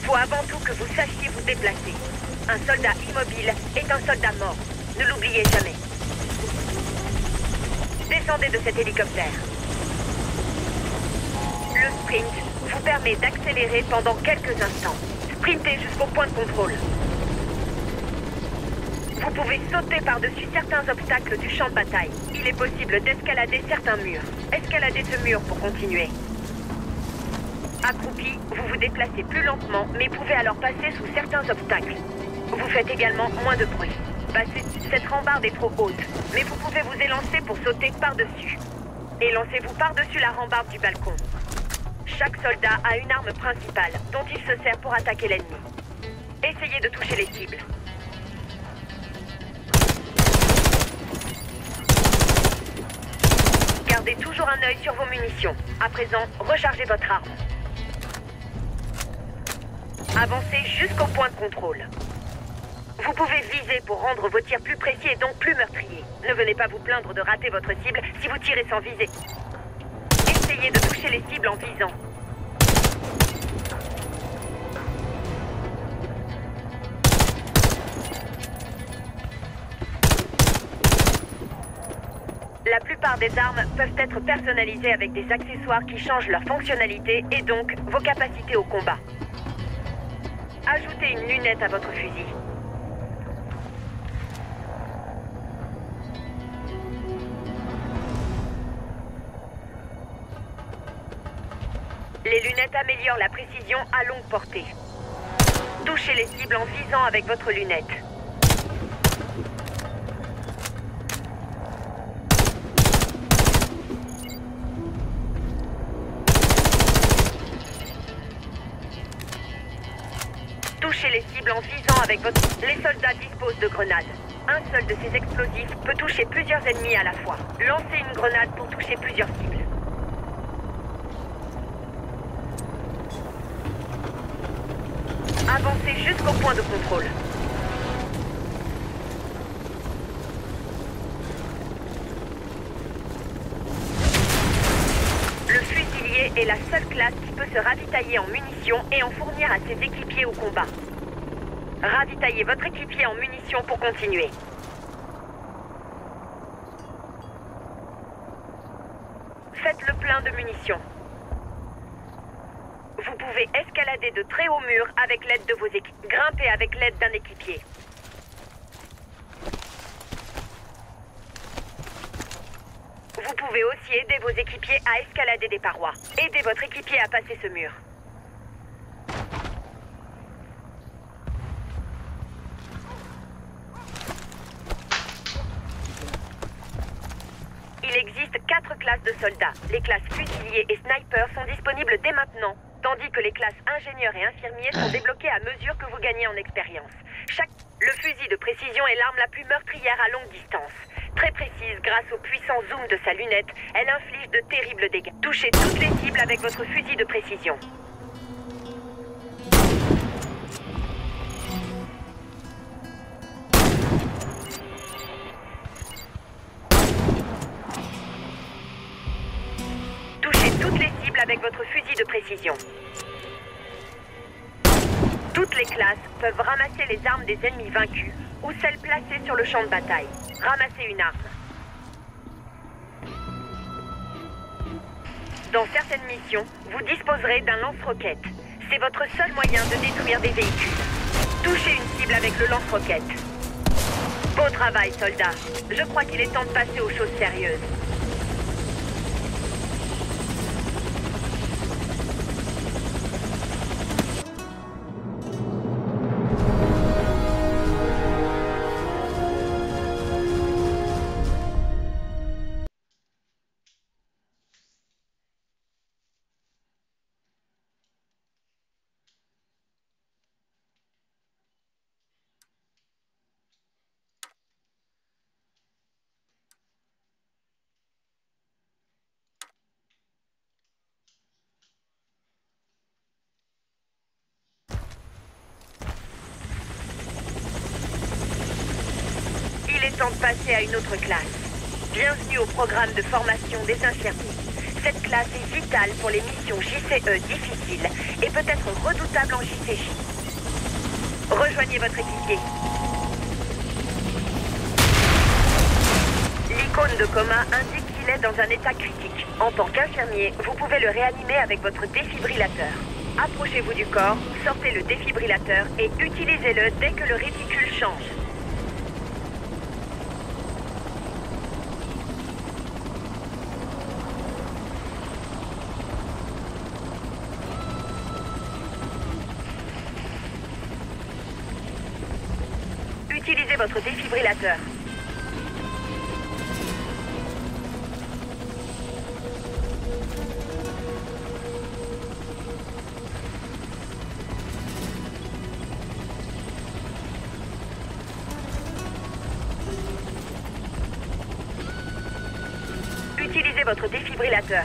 faut avant tout que vous sachiez vous déplacer. Un soldat immobile est un soldat mort. Ne l'oubliez jamais. Descendez de cet hélicoptère. Le sprint vous permet d'accélérer pendant quelques instants. Sprintez jusqu'au point de contrôle. Vous pouvez sauter par-dessus certains obstacles du champ de bataille. Il est possible d'escalader certains murs. Escaladez ce mur pour continuer. Accroupi, vous vous déplacez plus lentement, mais pouvez alors passer sous certains obstacles. Vous faites également moins de bruit. Cette rambarde est trop haute, mais vous pouvez vous élancer pour sauter par-dessus. Élancez-vous par-dessus la rambarde du balcon. Chaque soldat a une arme principale, dont il se sert pour attaquer l'ennemi. Essayez de toucher les cibles. Gardez toujours un œil sur vos munitions. À présent, rechargez votre arme. Avancez jusqu'au point de contrôle. Vous pouvez viser pour rendre vos tirs plus précis et donc plus meurtriers. Ne venez pas vous plaindre de rater votre cible si vous tirez sans viser. Essayez de toucher les cibles en visant. La plupart des armes peuvent être personnalisées avec des accessoires qui changent leur fonctionnalité et donc vos capacités au combat. Ajoutez une lunette à votre fusil. Les lunettes améliorent la précision à longue portée. Touchez les cibles en visant avec votre lunette. Touchez les cibles en visant avec votre... Les soldats disposent de grenades. Un seul de ces explosifs peut toucher plusieurs ennemis à la fois. Lancez une grenade pour toucher plusieurs cibles. Avancez jusqu'au point de contrôle. Le fusilier est la seule classe qui peut se ravitailler en munitions et en fournir à ses équipiers au combat. Ravitaillez votre équipier en munitions pour continuer. Faites le plein de munitions. Vous pouvez escalader de très hauts murs avec l'aide de vos équipes. Grimpez avec l'aide d'un équipier. Vous pouvez aussi aider vos équipiers à escalader des parois. Aidez votre équipier à passer ce mur. Il existe 4 classes de soldats. Les classes fusiliers et sniper sont disponibles dès maintenant, tandis que les classes ingénieurs et infirmiers sont débloquées à mesure que vous gagnez en expérience. Le fusil de précision est l'arme la plus meurtrière à longue distance. Très précise grâce au puissant zoom de sa lunette, elle inflige de terribles dégâts. Touchez toutes les cibles avec votre fusil de précision. Touchez toutes les cibles avec votre fusil de précision. Toutes les classes peuvent ramasser les armes des ennemis vaincus ou celles placées sur le champ de bataille. Ramassez une arme. Dans certaines missions, vous disposerez d'un lance-roquette. C'est votre seul moyen de détruire des véhicules. Touchez une cible avec le lance-roquette. Beau travail, soldats. Je crois qu'il est temps de passer aux choses sérieuses. Il est temps de passer à une autre classe. Bienvenue au programme de formation des infirmiers. Cette classe est vitale pour les missions JCE difficiles et peut être redoutable en JCJ. Rejoignez votre équipier. L'icône de coma indique qu'il est dans un état critique. En tant qu'infirmier, vous pouvez le réanimer avec votre défibrillateur. Approchez-vous du corps, sortez le défibrillateur et utilisez-le dès que le réticule change. Utilisez votre défibrillateur. Utilisez votre défibrillateur.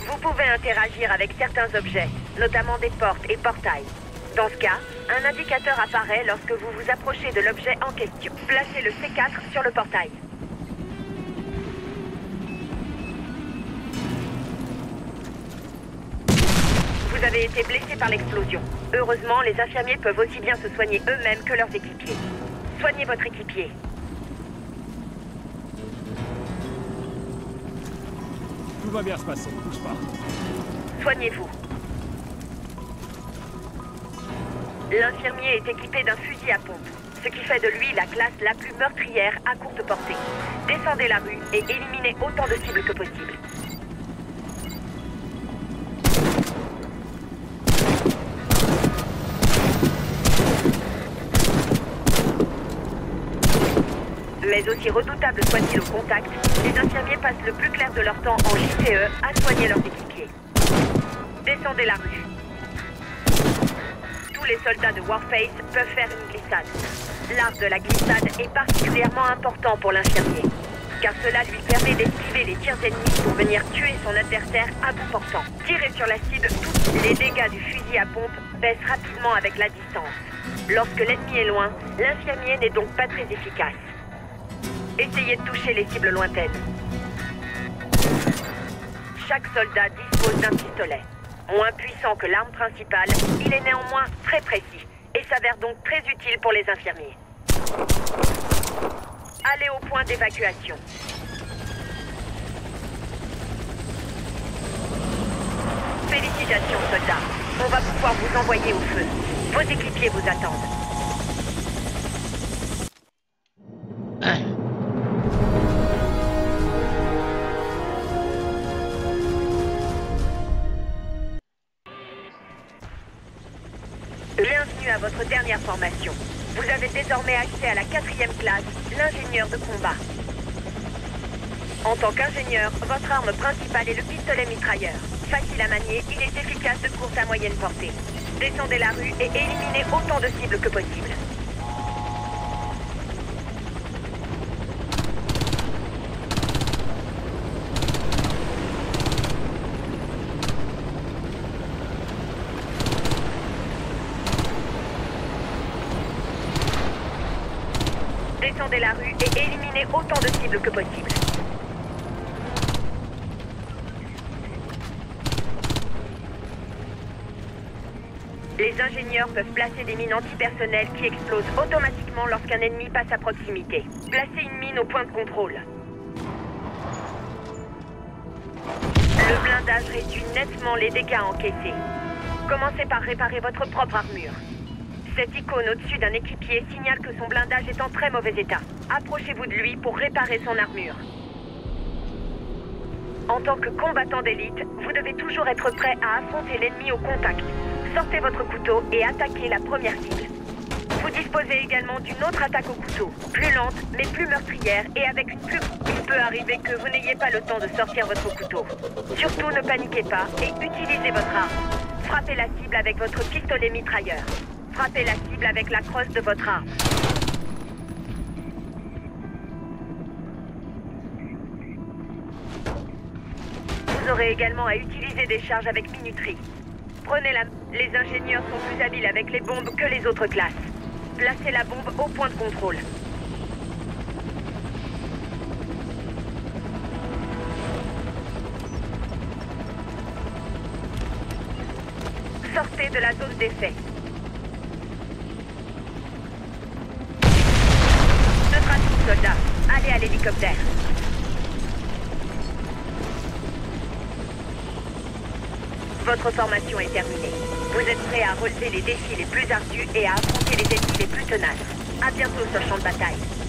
Vous pouvez interagir avec certains objets, notamment des portes et portails. Dans ce cas, un indicateur apparaît lorsque vous vous approchez de l'objet en question. Placez le C4 sur le portail. Vous avez été blessé par l'explosion. Heureusement, les infirmiers peuvent aussi bien se soigner eux-mêmes que leurs équipiers. Soignez votre équipier. Tout va bien se passer, ne bouge pas. Soignez-vous. L'infirmier est équipé d'un fusil à pompe, ce qui fait de lui la classe la plus meurtrière à courte portée. Descendez la rue et éliminez autant de cibles que possible. Mais aussi redoutable soit-il au contact, les infirmiers passent le plus clair de leur temps en JCE à soigner leurs équipiers. Descendez la rue. Tous les soldats de Warface peuvent faire une glissade. L'art de la glissade est particulièrement important pour l'infirmier, car cela lui permet d'esquiver les tirs ennemis pour venir tuer son adversaire à bout portant. Tirez sur la cible, tous les dégâts du fusil à pompe baissent rapidement avec la distance. Lorsque l'ennemi est loin, l'infirmier n'est donc pas très efficace. Essayez de toucher les cibles lointaines. Chaque soldat dispose d'un pistolet. Moins puissant que l'arme principale, il est néanmoins très précis et s'avère donc très utile pour les infirmiers. Allez au point d'évacuation. Félicitations, soldats. On va pouvoir vous envoyer au feu. Vos équipiers vous attendent. Bienvenue à votre dernière formation. Vous avez désormais accès à la 4e classe, l'ingénieur de combat. En tant qu'ingénieur, votre arme principale est le pistolet mitrailleur. Facile à manier, il est efficace de courte à moyenne portée. Descendez la rue et éliminez autant de cibles que possible. Descendez la rue et éliminez autant de cibles que possible. Les ingénieurs peuvent placer des mines antipersonnelles qui explosent automatiquement lorsqu'un ennemi passe à proximité. Placez une mine au point de contrôle. Le blindage réduit nettement les dégâts encaissés. Commencez par réparer votre propre armure. Cette icône au-dessus d'un équipier signale que son blindage est en très mauvais état. Approchez-vous de lui pour réparer son armure. En tant que combattant d'élite, vous devez toujours être prêt à affronter l'ennemi au contact. Sortez votre couteau et attaquez la première cible. Vous disposez également d'une autre attaque au couteau, plus lente mais plus meurtrière et avec une plus... Il peut arriver que vous n'ayez pas le temps de sortir votre couteau. Surtout ne paniquez pas et utilisez votre arme. Frappez la cible avec votre pistolet mitrailleur. Frappez la cible avec la crosse de votre arme. aurez également à utiliser des charges avec minuterie. Prenez-la. Les ingénieurs sont plus habiles avec les bombes que les autres classes. Placez la bombe au point de contrôle. Sortez de la zone d'effet. Ce sera tout, soldats. Allez à l'hélicoptère. Votre formation est terminée. Vous êtes prêts à relever les défis les plus ardus et à affronter les ennemis les plus tenaces. À bientôt sur le champ de bataille.